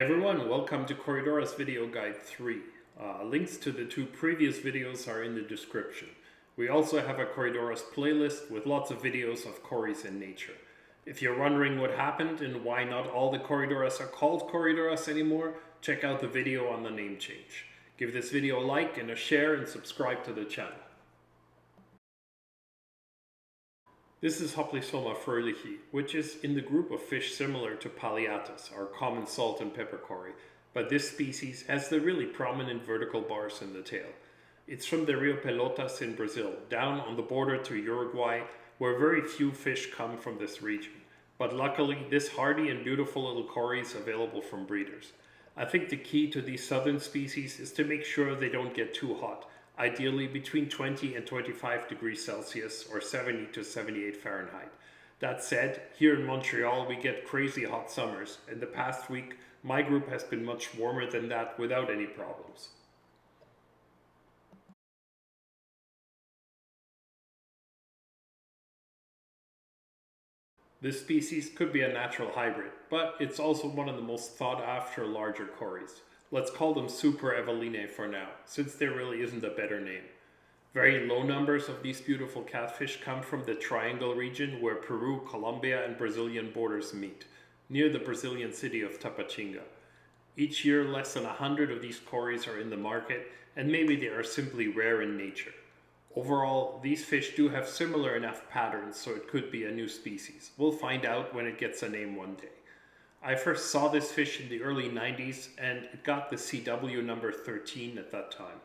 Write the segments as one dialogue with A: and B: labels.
A: Everyone, welcome to Corydoras Video Guide 3. Links to the two previous videos are in the description. We also have a Corydoras playlist with lots of videos of cories in nature. If you're wondering what happened and why not all the Corydoras are called Corydoras anymore, check out the video on the name change. Give this video a like and a share and subscribe to the channel. This is Hoplisoma froehlichi, which is in the group of fish similar to Paliatus, our common salt and pepper cory, but this species has the really prominent vertical bars in the tail. It's from the Rio Pelotas in Brazil, down on the border to Uruguay, where very few fish come from this region. But luckily, this hardy and beautiful little cory is available from breeders. I think the key to these southern species is to make sure they don't get too hot, ideally between 20 and 25 degrees Celsius or 70 to 78 Fahrenheit. That said, here in Montreal we get crazy hot summers, and the past week my group has been much warmer than that without any problems. This species could be a natural hybrid, but it's also one of the most sought after larger cories. Let's call them Super Evelynae for now, since there really isn't a better name. Very low numbers of these beautiful catfish come from the Triangle region where Peru, Colombia and Brazilian borders meet, near the Brazilian city of Tapatinga. Each year less than 100 of these cories are in the market, and maybe they are simply rare in nature. Overall, these fish do have similar enough patterns, so it could be a new species. We'll find out when it gets a name one day. I first saw this fish in the early 90s and it got the CW number 13 at that time.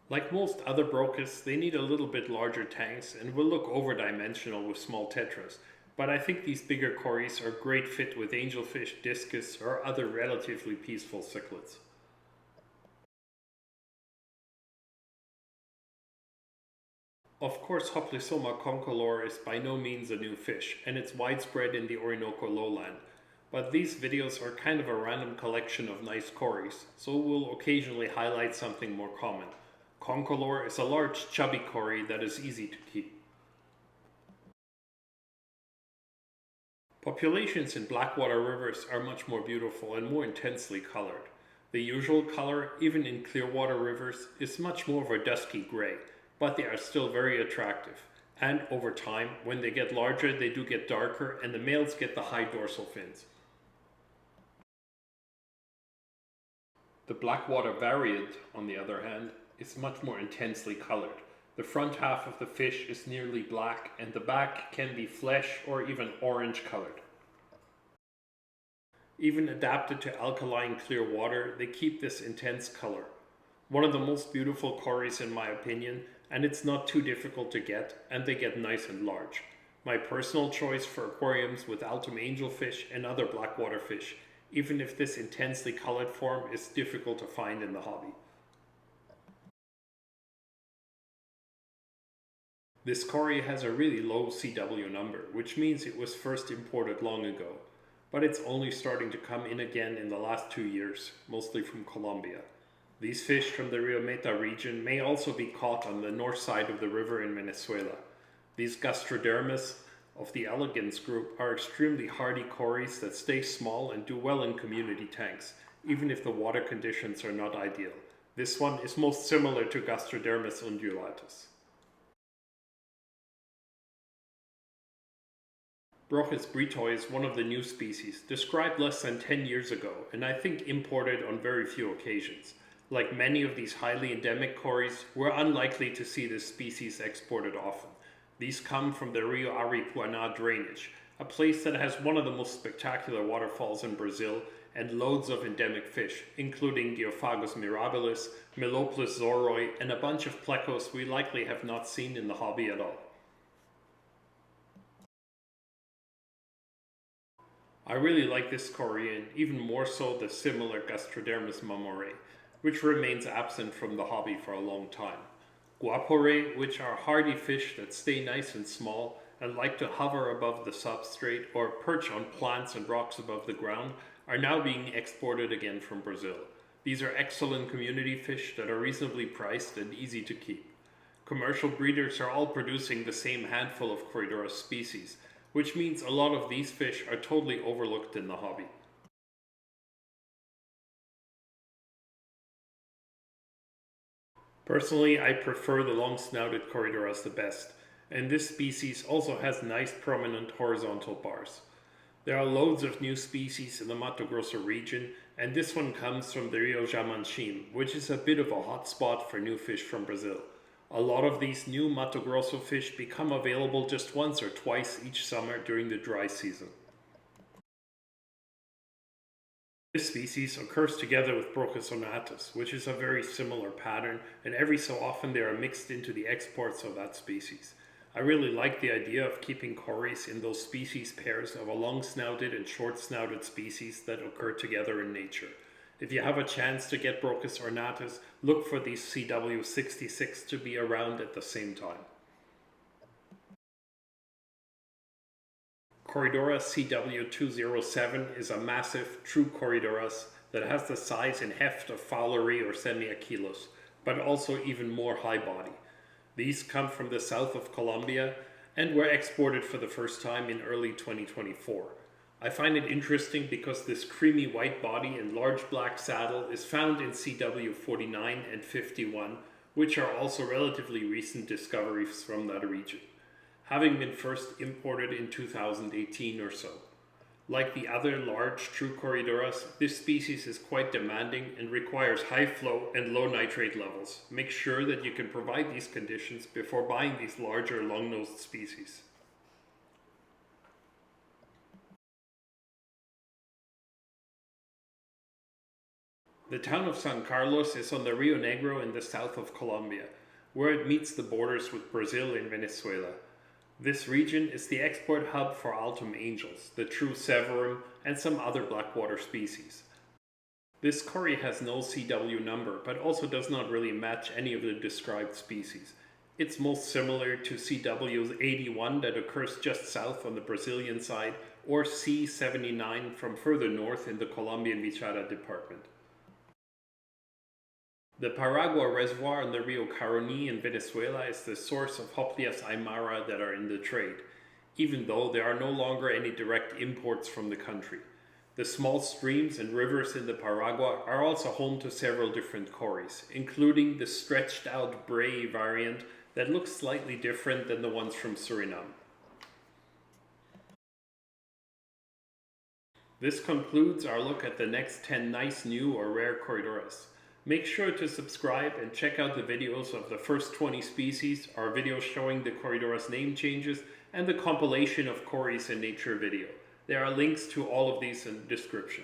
A: Like most other Brochis, they need a little bit larger tanks and will look overdimensional with small tetras, but I think these bigger cories are a great fit with angelfish, discus or other relatively peaceful cichlids. Of course, Hoplisoma concolor is by no means a new fish, and it's widespread in the Orinoco lowland. But these videos are kind of a random collection of nice cories, so we'll occasionally highlight something more common. Concolor is a large chubby cory that is easy to keep. Populations in blackwater rivers are much more beautiful and more intensely colored. The usual color, even in clear water rivers, is much more of a dusky gray, but they are still very attractive. And over time, when they get larger, they do get darker and the males get the high dorsal fins. The blackwater variant, on the other hand, is much more intensely colored. The front half of the fish is nearly black and the back can be flesh or even orange colored. Even adapted to alkaline clear water, they keep this intense color. One of the most beautiful cories in my opinion, and it's not too difficult to get, and they get nice and large. My personal choice for aquariums with Altum angelfish and other blackwater fish, even if this intensely colored form is difficult to find in the hobby. This cory has a really low CW number, which means it was first imported long ago, but it's only starting to come in again in the last 2 years, mostly from Colombia. These fish from the Rio Meta region may also be caught on the north side of the river in Venezuela. These Gastrodermus of the elegans group are extremely hardy cories that stay small and do well in community tanks, even if the water conditions are not ideal. This one is most similar to Gastrodermus undulatus. Brochis brittoi is one of the new species, described less than 10 years ago, and I think imported on very few occasions. Like many of these highly endemic cories, we're unlikely to see this species exported often. These come from the Rio Aripuanã drainage, a place that has one of the most spectacular waterfalls in Brazil and loads of endemic fish, including Geophagus mirabilis, Meloplis zoroi, and a bunch of plecos we likely have not seen in the hobby at all. I really like this cory and even more so the similar Gastrodermus mamore, which remains absent from the hobby for a long time. Guapore, which are hardy fish that stay nice and small and like to hover above the substrate or perch on plants and rocks above the ground, are now being exported again from Brazil. These are excellent community fish that are reasonably priced and easy to keep. Commercial breeders are all producing the same handful of Corydoras species, which means a lot of these fish are totally overlooked in the hobby. Personally, I prefer the long-snouted Corydoras the best, and this species also has nice prominent horizontal bars. There are loads of new species in the Mato Grosso region, and this one comes from the Rio Jamanchim, which is a bit of a hot spot for new fish from Brazil. A lot of these new Mato Grosso fish become available just once or twice each summer during the dry season. This species occurs together with Brochis ornatus, which is a very similar pattern, and every so often they are mixed into the exports of that species. I really like the idea of keeping cories in those species pairs of a long-snouted and short-snouted species that occur together in nature. If you have a chance to get Brochis ornatus, look for these CW66 to be around at the same time. Corydoras CW207 is a massive, true Corydoras that has the size and heft of fowlery or semiakilos, but also even more high body. These come from the south of Colombia and were exported for the first time in early 2024. I find it interesting because this creamy white body and large black saddle is found in CW49 and 51, which are also relatively recent discoveries from that region, having been first imported in 2018 or so. Like the other large true Corydoras, this species is quite demanding and requires high flow and low nitrate levels. Make sure that you can provide these conditions before buying these larger long-nosed species. The town of San Carlos is on the Rio Negro in the south of Colombia, where it meets the borders with Brazil and Venezuela. This region is the export hub for Altum angels, the true Severum, and some other blackwater species. This cory has no CW number, but also does not really match any of the described species. It's most similar to CW81 that occurs just south on the Brazilian side, or C79 from further north in the Colombian Bichara department. The Paragua reservoir in the Rio Caroni in Venezuela is the source of Hoplisoma aymara that are in the trade, even though there are no longer any direct imports from the country. The small streams and rivers in the Paragua are also home to several different cories, including the stretched out brittoi variant that looks slightly different than the ones from Suriname. This concludes our look at the next 10 nice new or rare Corydoras. Make sure to subscribe and check out the videos of the first 20 species, our video showing the Corydoras name changes, and the compilation of cories in nature video. There are links to all of these in the description.